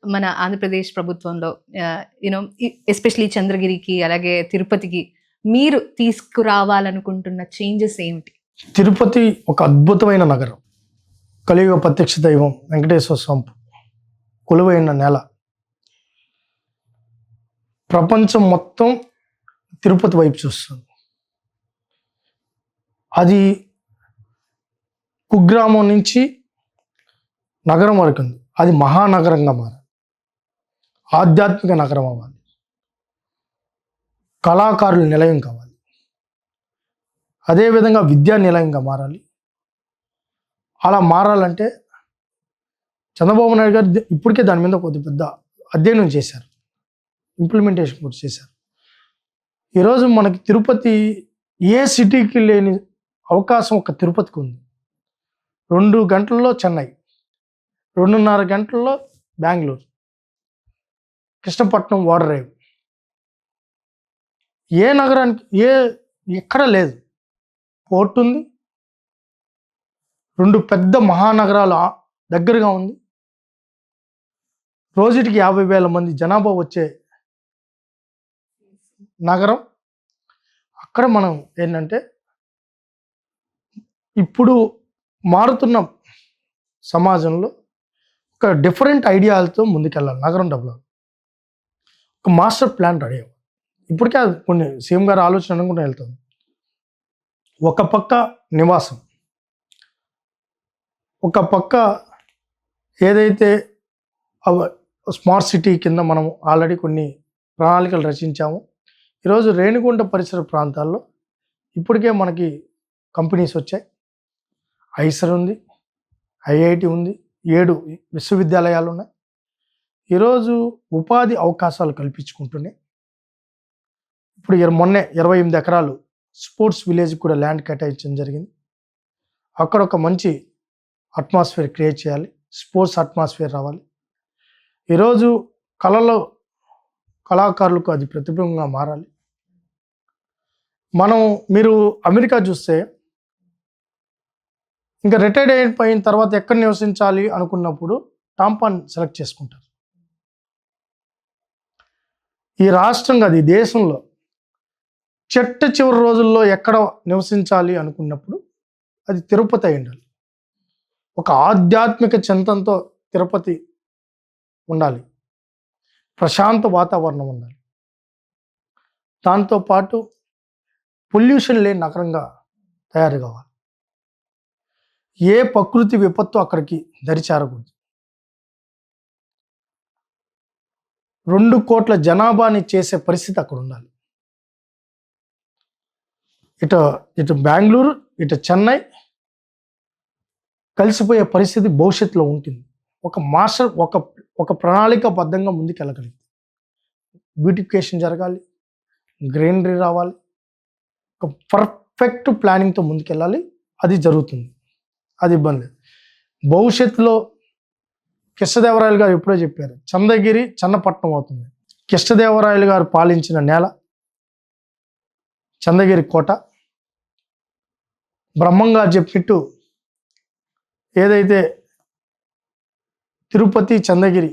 మన ఆంధ్రప్రదేశ్ ప్రభుత్వంలో you know especially చంద్రగిరికి, అలాగే తిరుపతికి మీరు తీసుకురావాలనుకుంటున్న చేంజెస్ ఏమిటి? తిరుపతి ఒక అద్భుతమైన నగరం. కలియుగ ప్రత్యక్ష దైవం వెంకటేశ్వర స్వామి కొలువైన నేల. ప్రపంచం మొత్తం తిరుపతి వైపు చూస్తుంది. అది కుగ్రామం నుంచి నగరం వరకు ఉంది. అది మహానగరంగా మారాలి, ఆధ్యాత్మిక నగరం అవ్వాలి, కళాకారుల నిలయం కావాలి, అదేవిధంగా విద్యా నిలయంగా మారాలి. అలా మారాలంటే చంద్రబాబు నాయుడు గారు ఇప్పటికే దాని మీద కొద్ది పెద్ద అధ్యయనం చేశారు, ఇంప్లిమెంటేషన్ కూడా చేశారు. ఈరోజు మనకి తిరుపతి ఏ సిటీకి లేని అవకాశం ఒక తిరుపతికి ఉంది. 2 గంటల్లో చెన్నై, 2.5 గంటల్లో బెంగళూరు, కృష్ణపట్నం వాటర్ రైవ్. ఏ నగరానికి ఎక్కడ లేదు. పోర్ట్ ఉంది, 2 పెద్ద మహానగరాలు దగ్గరగా ఉంది. రోజుటికి 50,000 మంది జనాభా వచ్చే నగరం. అక్కడ మనం ఏంటంటే ఇప్పుడు మారుతున్న సమాజంలో ఒక డిఫరెంట్ ఐడియాలతో ముందుకెళ్ళాలి. నగరం డెవలప్, ఒక మాస్టర్ ప్లాన్ రెడీ అవ్వాలి. ఇప్పటికే కొన్ని సీఎం గారి ఆలోచన అనుకుంటూ వెళ్తాం. ఒక పక్క నివాసం, ఒక పక్క ఏదైతే స్మార్ట్ సిటీ కింద మనం ఆల్రెడీ కొన్ని ప్రణాళికలు రచించాము. ఈరోజు రేణిగుంట పరిసర ప్రాంతాల్లో ఇప్పటికే మనకి కంపెనీస్ వచ్చాయి. ఐసర్ ఉంది, ఐఐటి ఉంది, 7 విశ్వవిద్యాలయాలు ఉన్నాయి. ఈరోజు ఉపాధి అవకాశాలు కల్పించుకుంటూనే ఇప్పుడు మొన్నే 28 ఎకరాలు స్పోర్ట్స్ విలేజ్ కూడా ల్యాండ్ కేటాయించడం జరిగింది. అక్కడ ఒక మంచి అట్మాస్ఫియర్ క్రియేట్ చేయాలి, స్పోర్ట్స్ అట్మాస్ఫియర్ రావాలి. ఈరోజు కళాకారులకు అది ప్రతిబింబంగా మారాలి. మీరు అమెరికా చూస్తే ఇంకా రిటైర్డ్ అయిపోయిన తర్వాత ఎక్కడ నివసించాలి అనుకున్నప్పుడు టాంపాన్ సెలెక్ట్ చేసుకుంటారు. ఈ రాష్ట్రం కాదు, ఈ దేశంలో చివరి రోజుల్లో ఎక్కడ నివసించాలి అనుకున్నప్పుడు అది తిరుపతి అయి ఉండాలి. ఒక ఆధ్యాత్మిక చింతనతో తిరుపతి ఉండాలి, ప్రశాంత వాతావరణం ఉండాలి, దాంతోపాటు పొల్యూషన్ లేని నగరంగా తయారు కావాలి. ఏ ప్రకృతి విపత్తు అక్కడికి దరిచేరకూడదు. 2 కోట్ల జనాభాని చేసే పరిస్థితి అక్కడ ఉండాలి. ఇటు బెంగళూరు, ఇటు చెన్నై కలిసిపోయే పరిస్థితి భవిష్యత్తులో ఉంటుంది. ఒక ప్రణాళికాబద్ధంగా ముందుకెళ్ళగలిగింది. బ్యూటిఫికేషన్ జరగాలి, గ్రీనరీ రావాలి, ఒక పర్ఫెక్ట్ ప్లానింగ్తో ముందుకెళ్ళాలి. అది జరుగుతుంది, అది ఇబ్బంది లేదు. భవిష్యత్తులో కృష్ణదేవరాయలు గారు ఎప్పుడో చెప్పారు, చంద్రగిరి చన్నపట్నం అవుతుంది. కృష్ణదేవరాయలు గారు పాలించిన నేల చంద్రగిరి కోట. బ్రహ్మంగారు చెప్పినట్టు ఏదైతే తిరుపతి చంద్రగిరి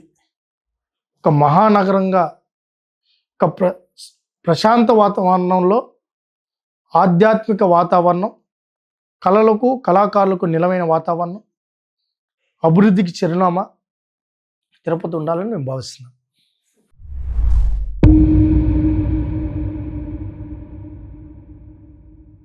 ఒక మహానగరంగా, ఒక ప్రశాంత వాతావరణంలో ఆధ్యాత్మిక వాతావరణం, కళాకారులకు నిలవైన వాతావరణం, అభివృద్ధికి చిరునామా తిరుపతి ఉండాలని మేము భావిస్తున్నాం.